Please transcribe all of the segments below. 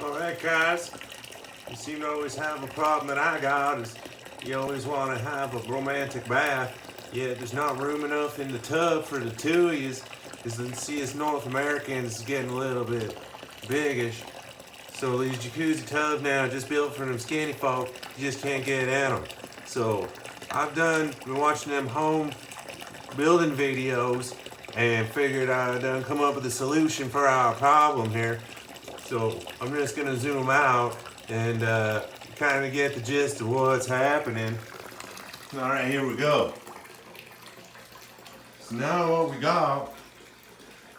Alright guys, you seem to always have a problem that I got is you always want to have a romantic bath, yet there's not room enough in the tub for the two of you. As you see, as North Americans is getting a little bit biggish. So these jacuzzi tubs now just built for them skinny folk, you just can't get in them. So I've been watching them home building videos and figured I'd done come up with a solution for our problem here. So I'm just gonna zoom out and kind of get the gist of what's happening. All right, here we go. So now what we got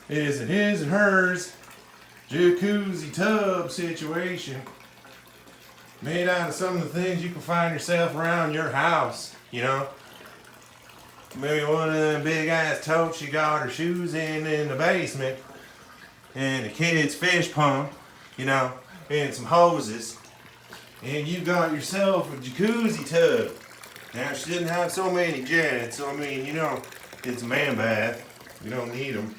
is a his and hers jacuzzi tub situation made out of some of the things you can find yourself around your house, you know. Maybe one of them big ass totes you got her shoes in the basement, and a kid's fish pump, you know, and some hoses, and you got yourself a jacuzzi tub. Now she didn't have so many jets, so I mean, you know, it's a man bath, you don't need them.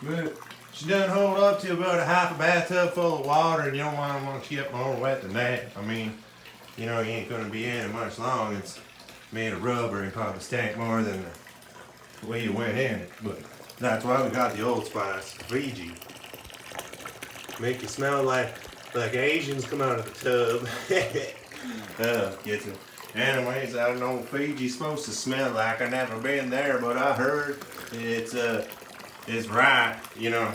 But she doesn't hold up to about a half a bathtub full of water, and you don't want to keep more wet than that. I mean, you know, you ain't gonna be in it much long. It's made of rubber and probably stank more than the way you went in it. But that's why we got the Old Spice, Fiji. Make you smell like Asians come out of the tub. Gets it. Anyways, I don't know what Fiji's supposed to smell like. I've never been there, but I heard it's right, you know.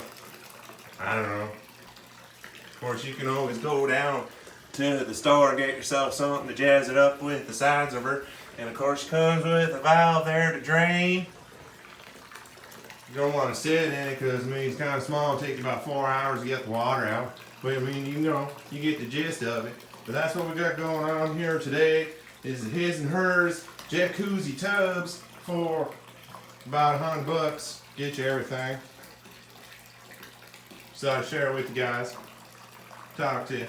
I don't know. Of course, you can always go down to the store and get yourself something to jazz it up with the sides of her. And of course, it comes with a valve there to drain. You don't want to sit in it because I mean it's kind of small. It'll take you about 4 hours to get the water out. But I mean, you know, you get the gist of it. But that's what we got going on here today. Is the his and hers jacuzzi tubs for about $100. Get you everything. So I share it with you guys. Talk to you.